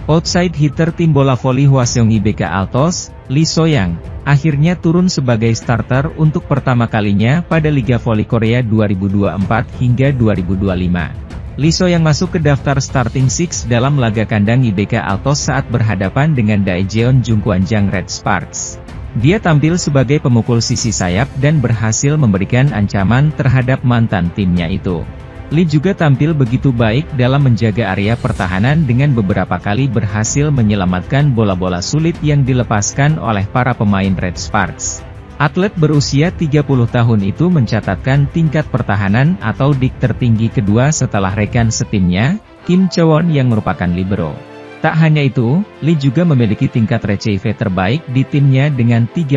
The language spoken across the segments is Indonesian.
Outside hitter tim bola voli Hwaseong IBK Altos, Lee So-young, akhirnya turun sebagai starter untuk pertama kalinya pada Liga Voli Korea 2024 hingga 2025. Lee So-young masuk ke daftar starting six dalam laga kandang IBK Altos saat berhadapan dengan Daejeon Jungkwanjang Red Sparks. Dia tampil sebagai pemukul sisi sayap dan berhasil memberikan ancaman terhadap mantan timnya itu. Lee juga tampil begitu baik dalam menjaga area pertahanan dengan beberapa kali berhasil menyelamatkan bola-bola sulit yang dilepaskan oleh para pemain Red Sparks. Atlet berusia 30 tahun itu mencatatkan tingkat pertahanan atau dik tertinggi kedua setelah rekan setimnya, Kim Chowon yang merupakan libero. Tak hanya itu, Lee juga memiliki tingkat retrieve terbaik di timnya dengan 30%.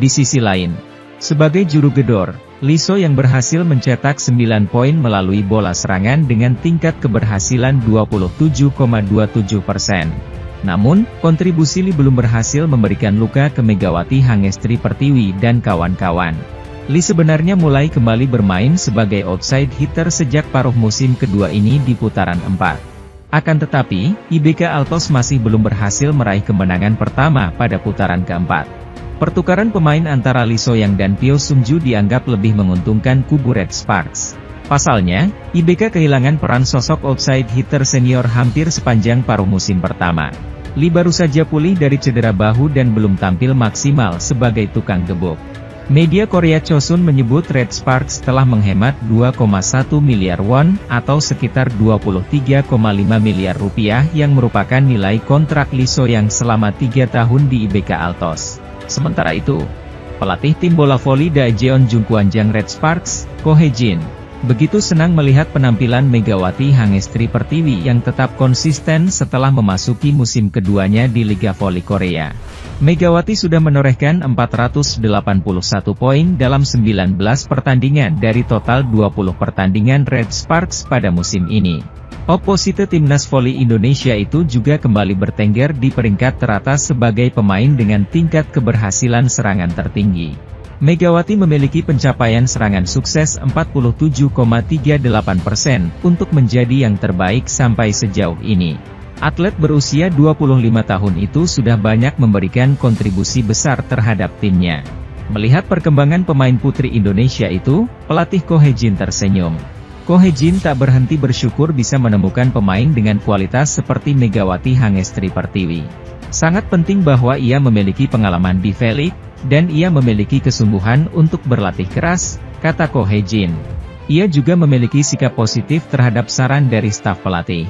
Di sisi lain, sebagai juru gedor, Lee So-young berhasil mencetak 9 poin melalui bola serangan dengan tingkat keberhasilan 27,27%. Namun, kontribusi Lee belum berhasil memberikan luka ke Megawati Hangestri Pertiwi dan kawan-kawan. Lee sebenarnya mulai kembali bermain sebagai outside hitter sejak paruh musim kedua ini di putaran 4. Akan tetapi, IBK Altos masih belum berhasil meraih kemenangan pertama pada putaran keempat. Pertukaran pemain antara Lee So-young dan Pyo Sung-ju dianggap lebih menguntungkan kubu Red Sparks. Pasalnya, IBK kehilangan peran sosok outside hitter senior hampir sepanjang paruh musim pertama. Lee baru saja pulih dari cedera bahu dan belum tampil maksimal sebagai tukang gebuk. Media Korea Chosun menyebut Red Sparks telah menghemat 2,1 miliar won atau sekitar 23,5 miliar rupiah yang merupakan nilai kontrak Lee So-young selama 3 tahun di IBK Altos. Sementara itu, pelatih tim bola voli Daejeon Jungkwanjang Red Sparks, Ko Hae-jin, begitu senang melihat penampilan Megawati Hangestri Pertiwi yang tetap konsisten setelah memasuki musim keduanya di Liga Voli Korea. Megawati sudah menorehkan 481 poin dalam 19 pertandingan dari total 20 pertandingan Red Sparks pada musim ini. Oposite timnas voli Indonesia itu juga kembali bertengger di peringkat teratas sebagai pemain dengan tingkat keberhasilan serangan tertinggi. Megawati memiliki pencapaian serangan sukses 47,38% untuk menjadi yang terbaik sampai sejauh ini. Atlet berusia 25 tahun itu sudah banyak memberikan kontribusi besar terhadap timnya. Melihat perkembangan pemain putri Indonesia itu, pelatih Ko Hae-jin tersenyum. Ko Hae-jin tak berhenti bersyukur bisa menemukan pemain dengan kualitas seperti Megawati Hangestri Pertiwi. Sangat penting bahwa ia memiliki pengalaman di V-League, dan ia memiliki kesungguhan untuk berlatih keras, kata Ko Hae-jin. Ia juga memiliki sikap positif terhadap saran dari staf pelatih.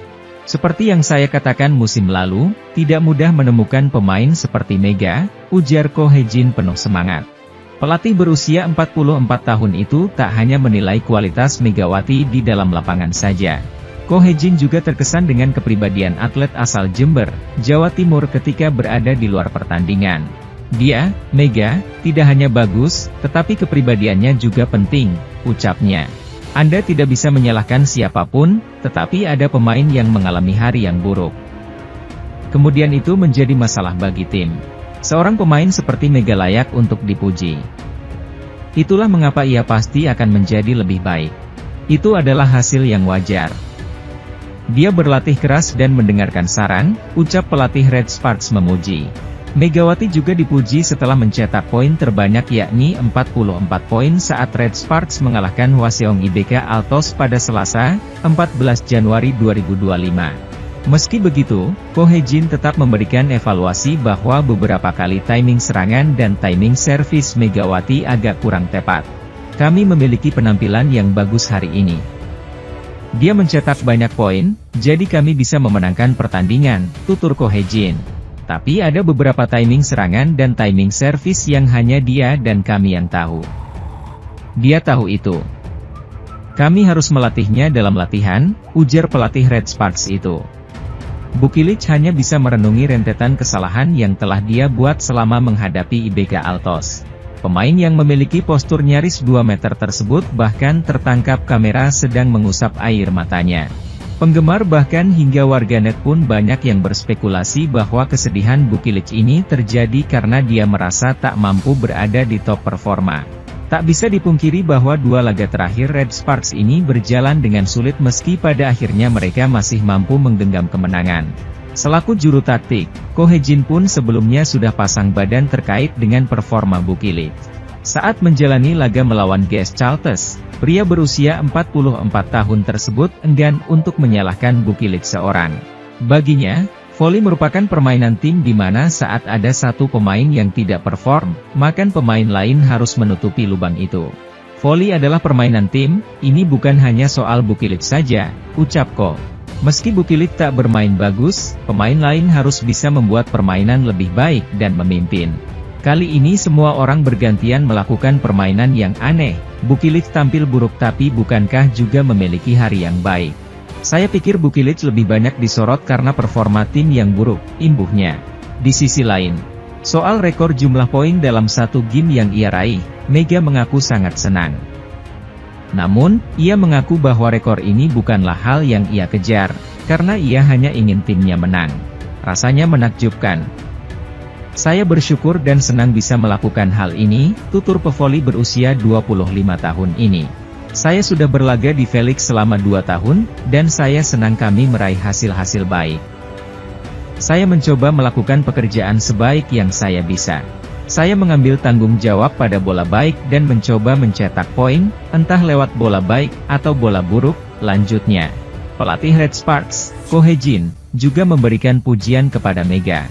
Seperti yang saya katakan musim lalu, tidak mudah menemukan pemain seperti Mega, ujar Ko Hae-jin penuh semangat. Pelatih berusia 44 tahun itu tak hanya menilai kualitas Megawati di dalam lapangan saja. Ko Hae-jin juga terkesan dengan kepribadian atlet asal Jember, Jawa Timur ketika berada di luar pertandingan. Dia, Mega, tidak hanya bagus, tetapi kepribadiannya juga penting, ucapnya. Anda tidak bisa menyalahkan siapapun, tetapi ada pemain yang mengalami hari yang buruk. Kemudian itu menjadi masalah bagi tim. Seorang pemain seperti Mega layak untuk dipuji. Itulah mengapa ia pasti akan menjadi lebih baik. Itu adalah hasil yang wajar. Dia berlatih keras dan mendengarkan saran, ucap pelatih Red Sparks memuji. Megawati juga dipuji setelah mencetak poin terbanyak yakni 44 poin saat Red Sparks mengalahkan Hwaseong IBK Altos pada Selasa, 14 Januari 2025. Meski begitu, Ko Hae-jin tetap memberikan evaluasi bahwa beberapa kali timing serangan dan timing servis Megawati agak kurang tepat. Kami memiliki penampilan yang bagus hari ini. Dia mencetak banyak poin, jadi kami bisa memenangkan pertandingan, tutur Ko Hae-jin. Tapi ada beberapa timing serangan dan timing servis yang hanya dia dan kami yang tahu. Dia tahu itu. Kami harus melatihnya dalam latihan, ujar pelatih Red Sparks itu. Bukilic hanya bisa merenungi rentetan kesalahan yang telah dia buat selama menghadapi IBK Altos. Pemain yang memiliki postur nyaris 2 meter tersebut bahkan tertangkap kamera sedang mengusap air matanya. Penggemar bahkan hingga warganet pun banyak yang berspekulasi bahwa kesedihan Bukilic ini terjadi karena dia merasa tak mampu berada di top performa. Tak bisa dipungkiri bahwa 2 laga terakhir Red Sparks ini berjalan dengan sulit meski pada akhirnya mereka masih mampu menggenggam kemenangan. Selaku juru taktik, Ko Hye-jin pun sebelumnya sudah pasang badan terkait dengan performa Bukilit. Saat menjalani laga melawan GS Charlton, pria berusia 44 tahun tersebut enggan untuk menyalahkan Bukilit seorang. Baginya, voli merupakan permainan tim di mana saat ada satu pemain yang tidak perform, maka pemain lain harus menutupi lubang itu. Voli adalah permainan tim, ini bukan hanya soal Bukilit saja, ucap Ko. Meski Bukilit tak bermain bagus, pemain lain harus bisa membuat permainan lebih baik dan memimpin. Kali ini semua orang bergantian melakukan permainan yang aneh. Bukilit tampil buruk tapi bukankah juga memiliki hari yang baik? Saya pikir Bukilit lebih banyak disorot karena performa tim yang buruk, imbuhnya. Di sisi lain, soal rekor jumlah poin dalam satu game yang ia raih, Mega mengaku sangat senang. Namun, ia mengaku bahwa rekor ini bukanlah hal yang ia kejar, karena ia hanya ingin timnya menang. Rasanya menakjubkan. Saya bersyukur dan senang bisa melakukan hal ini, tutur pevoli berusia 25 tahun ini. Saya sudah berlaga di Felix selama 2 tahun, dan saya senang kami meraih hasil-hasil baik. Saya mencoba melakukan pekerjaan sebaik yang saya bisa. Saya mengambil tanggung jawab pada bola baik dan mencoba mencetak poin, entah lewat bola baik atau bola buruk, lanjutnya. Pelatih Red Sparks, Ko Hye-jin, juga memberikan pujian kepada Mega.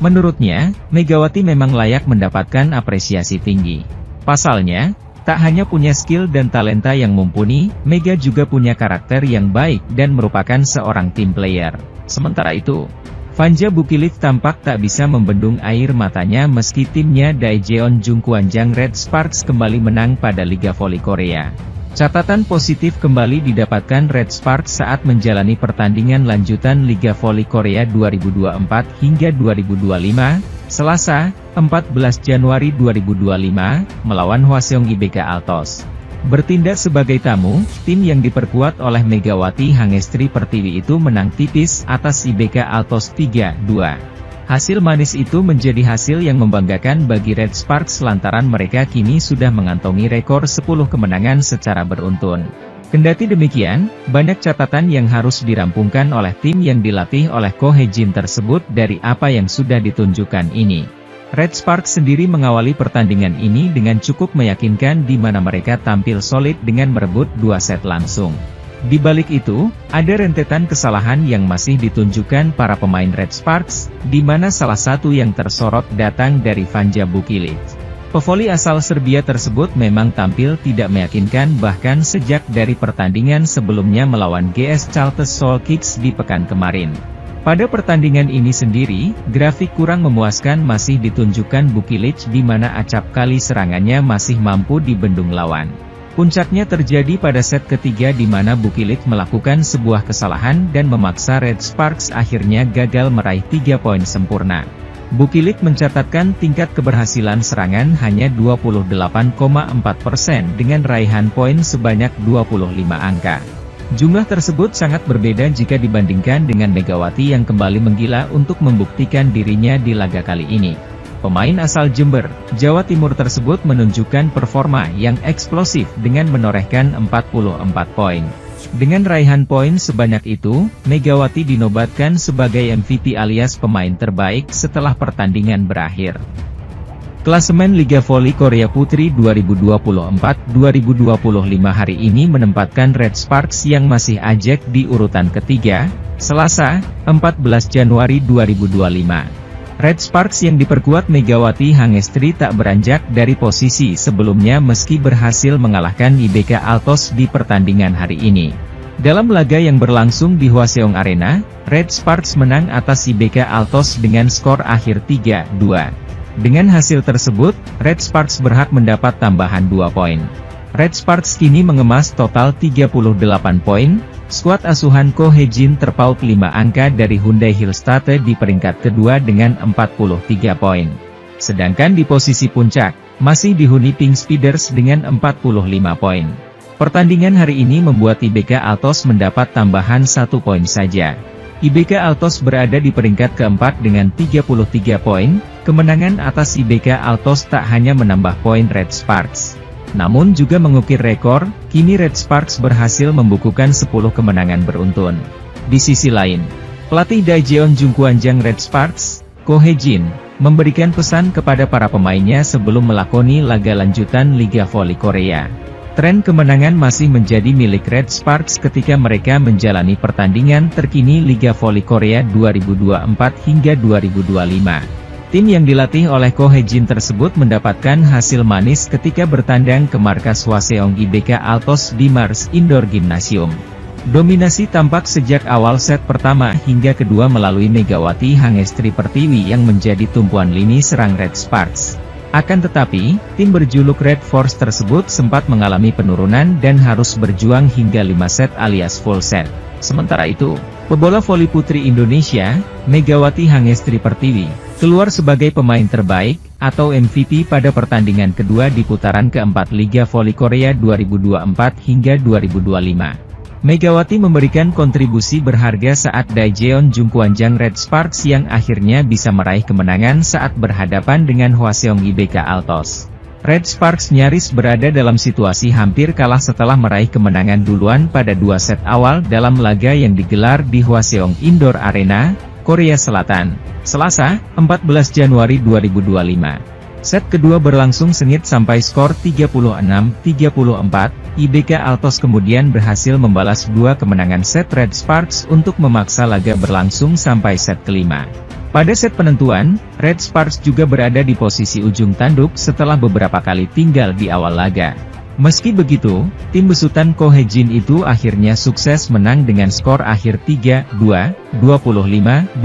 Menurutnya, Megawati memang layak mendapatkan apresiasi tinggi. Pasalnya, tak hanya punya skill dan talenta yang mumpuni, Mega juga punya karakter yang baik dan merupakan seorang team player. Sementara itu, Fanja Bukilit tampak tak bisa membendung air matanya meski timnya Daejeon Jungkwanjang Red Sparks kembali menang pada Liga Voli Korea. Catatan positif kembali didapatkan Red Sparks saat menjalani pertandingan lanjutan Liga Voli Korea 2024 hingga 2025, Selasa, 14 Januari 2025, melawan Hwaseong IBK Altos. Bertindak sebagai tamu, tim yang diperkuat oleh Megawati Hangestri Pertiwi itu menang tipis atas IBK Altos 3-2. Hasil manis itu menjadi hasil yang membanggakan bagi Red Sparks lantaran mereka kini sudah mengantongi rekor 10 kemenangan secara beruntun. Kendati demikian, banyak catatan yang harus dirampungkan oleh tim yang dilatih oleh Ko Hye-jin tersebut dari apa yang sudah ditunjukkan ini. Red Sparks sendiri mengawali pertandingan ini dengan cukup meyakinkan di mana mereka tampil solid dengan merebut 2 set langsung. Di balik itu, ada rentetan kesalahan yang masih ditunjukkan para pemain Red Sparks, di mana salah satu yang tersorot datang dari Fanja Bukilit. Pevoli asal Serbia tersebut memang tampil tidak meyakinkan bahkan sejak dari pertandingan sebelumnya melawan GS Charlton Seoul Kicks di pekan kemarin. Pada pertandingan ini sendiri, grafik kurang memuaskan masih ditunjukkan Bukilit di mana acap kali serangannya masih mampu dibendung lawan. Puncaknya terjadi pada set ketiga di mana Bukilit melakukan sebuah kesalahan dan memaksa Red Sparks akhirnya gagal meraih 3 poin sempurna. Bukilit mencatatkan tingkat keberhasilan serangan hanya 28,4% dengan raihan poin sebanyak 25 angka. Jumlah tersebut sangat berbeda jika dibandingkan dengan Megawati yang kembali menggila untuk membuktikan dirinya di laga kali ini. Pemain asal Jember, Jawa Timur tersebut menunjukkan performa yang eksplosif dengan menorehkan 44 poin. Dengan raihan poin sebanyak itu, Megawati dinobatkan sebagai MVP alias pemain terbaik setelah pertandingan berakhir. Klasemen Liga Voli Korea Putri 2024-2025 hari ini menempatkan Red Sparks yang masih ajak di urutan ketiga, Selasa, 14 Januari 2025. Red Sparks yang diperkuat Megawati Hangestri tak beranjak dari posisi sebelumnya meski berhasil mengalahkan IBK Altos di pertandingan hari ini. Dalam laga yang berlangsung di Hwaseong Arena, Red Sparks menang atas IBK Altos dengan skor akhir 3-2. Dengan hasil tersebut, Red Sparks berhak mendapat tambahan 2 poin. Red Sparks kini mengemas total 38 poin, skuad asuhan Ko Hye-jin terpaut 5 angka dari Hyundai Hillstate di peringkat kedua dengan 43 poin. Sedangkan di posisi puncak, masih dihuni Pink Speeders dengan 45 poin. Pertandingan hari ini membuat IBK Altos mendapat tambahan 1 poin saja. IBK Altos berada di peringkat keempat dengan 33 poin, kemenangan atas IBK Altos tak hanya menambah poin Red Sparks, namun juga mengukir rekor, kini Red Sparks berhasil membukukan 10 kemenangan beruntun. Di sisi lain, Pelatih Daejeon Jungkwanjang Red Sparks, Ko Hye-jin, memberikan pesan kepada para pemainnya sebelum melakoni laga lanjutan Liga Voli Korea. Tren kemenangan masih menjadi milik Red Sparks ketika mereka menjalani pertandingan terkini Liga Voli Korea 2024 hingga 2025. Tim yang dilatih oleh Ko Hye-jin tersebut mendapatkan hasil manis ketika bertandang ke markas Hwaseong IBK Altos di Mars Indoor Gymnasium. Dominasi tampak sejak awal set pertama hingga kedua melalui Megawati Hangestri Pertiwi yang menjadi tumpuan lini serang Red Sparks. Akan tetapi, tim berjuluk Red Force tersebut sempat mengalami penurunan dan harus berjuang hingga 5 set alias full set. Sementara itu, pebola voli putri Indonesia, Megawati Hangestri Pertiwi, keluar sebagai pemain terbaik, atau MVP pada pertandingan kedua di putaran keempat Liga Voli Korea 2024 hingga 2025. Megawati memberikan kontribusi berharga saat Daejeon Jungkwanjang Red Sparks yang akhirnya bisa meraih kemenangan saat berhadapan dengan Hwaseong IBK Altos. Red Sparks nyaris berada dalam situasi hampir kalah setelah meraih kemenangan duluan pada 2 set awal dalam laga yang digelar di Hwaseong Indoor Arena, Korea Selatan, Selasa, 14 Januari 2025. Set kedua berlangsung sengit sampai skor 36-34, IBK Altos kemudian berhasil membalas 2 kemenangan set Red Sparks untuk memaksa laga berlangsung sampai set kelima. Pada set penentuan, Red Sparks juga berada di posisi ujung tanduk setelah beberapa kali tinggal di awal laga. Meski begitu, tim besutan Ko Hye-jin itu akhirnya sukses menang dengan skor akhir 3-2, 25-21,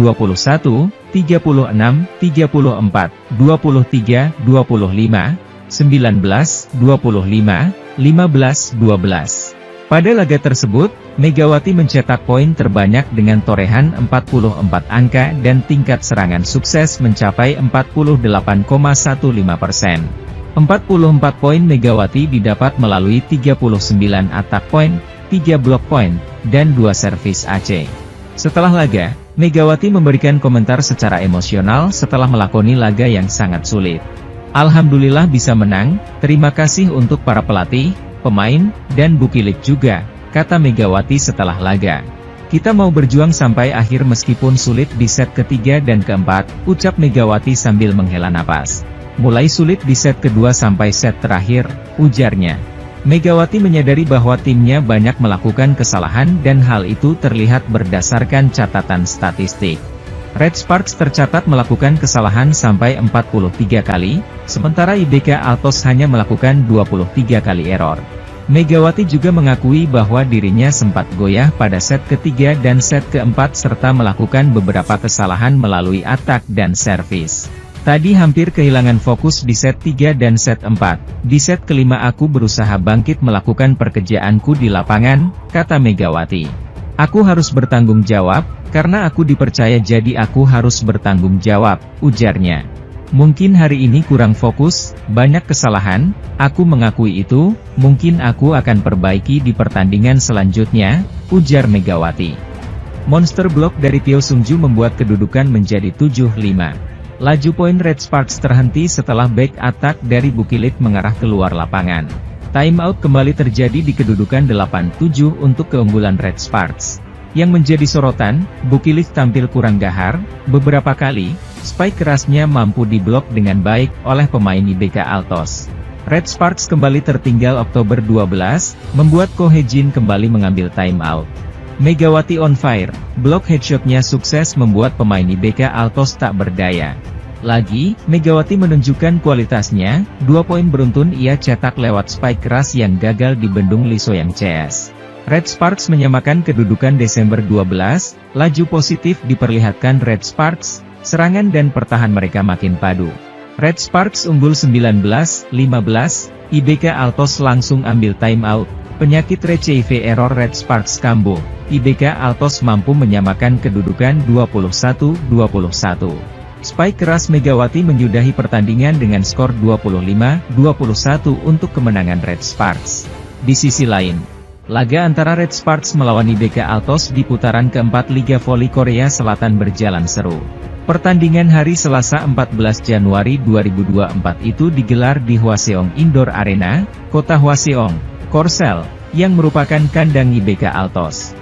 36-34, 23-25, 19-25, 15-12. Pada laga tersebut, Megawati mencetak poin terbanyak dengan torehan 44 angka dan tingkat serangan sukses mencapai 48,15%. 44 poin Megawati didapat melalui 39 atak poin, 3 blok poin, dan 2 servis AC. Setelah laga, Megawati memberikan komentar secara emosional setelah melakoni laga yang sangat sulit. Alhamdulillah bisa menang, terima kasih untuk para pelatih, pemain, dan Bukilik juga, kata Megawati setelah laga. Kita mau berjuang sampai akhir meskipun sulit di set ketiga dan keempat, ucap Megawati sambil menghela napas. Mulai sulit di set kedua sampai set terakhir, ujarnya. Megawati menyadari bahwa timnya banyak melakukan kesalahan dan hal itu terlihat berdasarkan catatan statistik. Red Sparks tercatat melakukan kesalahan sampai 43 kali, sementara IBK Altos hanya melakukan 23 kali error. Megawati juga mengakui bahwa dirinya sempat goyah pada set ketiga dan set keempat serta melakukan beberapa kesalahan melalui atak dan servis. Tadi hampir kehilangan fokus di set 3 dan set 4. Di set kelima aku berusaha bangkit melakukan pekerjaanku di lapangan, kata Megawati. Aku harus bertanggung jawab, karena aku dipercaya jadi aku harus bertanggung jawab, ujarnya. Mungkin hari ini kurang fokus, banyak kesalahan, aku mengakui itu, mungkin aku akan perbaiki di pertandingan selanjutnya, ujar Megawati. Monster block dari Pyo Sungju membuat kedudukan menjadi 7-5. Laju poin Red Sparks terhenti setelah back attack dari Bukilit mengarah keluar lapangan. Time out kembali terjadi di kedudukan 8-7 untuk keunggulan Red Sparks. Yang menjadi sorotan, Bukilit tampil kurang gahar, beberapa kali, spike kerasnya mampu diblok dengan baik oleh pemain IBK Altos. Red Sparks kembali tertinggal Oktober 12, membuat Ko Hye-jin kembali mengambil time out. Megawati on fire, blok headshotnya sukses membuat pemain IBK Altos tak berdaya. Lagi, Megawati menunjukkan kualitasnya, 2 poin beruntun ia cetak lewat spike keras yang gagal dibendung Lee So-young CS. Red Sparks menyamakan kedudukan Desember 12, laju positif diperlihatkan Red Sparks, serangan dan pertahan mereka makin padu. Red Sparks unggul 19-15, IBK Altos langsung ambil time out. Penyakit receive error Red Sparks kambuh, IBK Altos mampu menyamakan kedudukan 21-21. Spike keras Megawati menyudahi pertandingan dengan skor 25-21 untuk kemenangan Red Sparks. Di sisi lain, laga antara Red Sparks melawan IBK Altos di putaran keempat Liga Voli Korea Selatan berjalan seru. Pertandingan hari Selasa 14 Januari 2024 itu digelar di Hwaseong Indoor Arena, Kota Hwaseong, Korsel, yang merupakan kandang IBK Altos.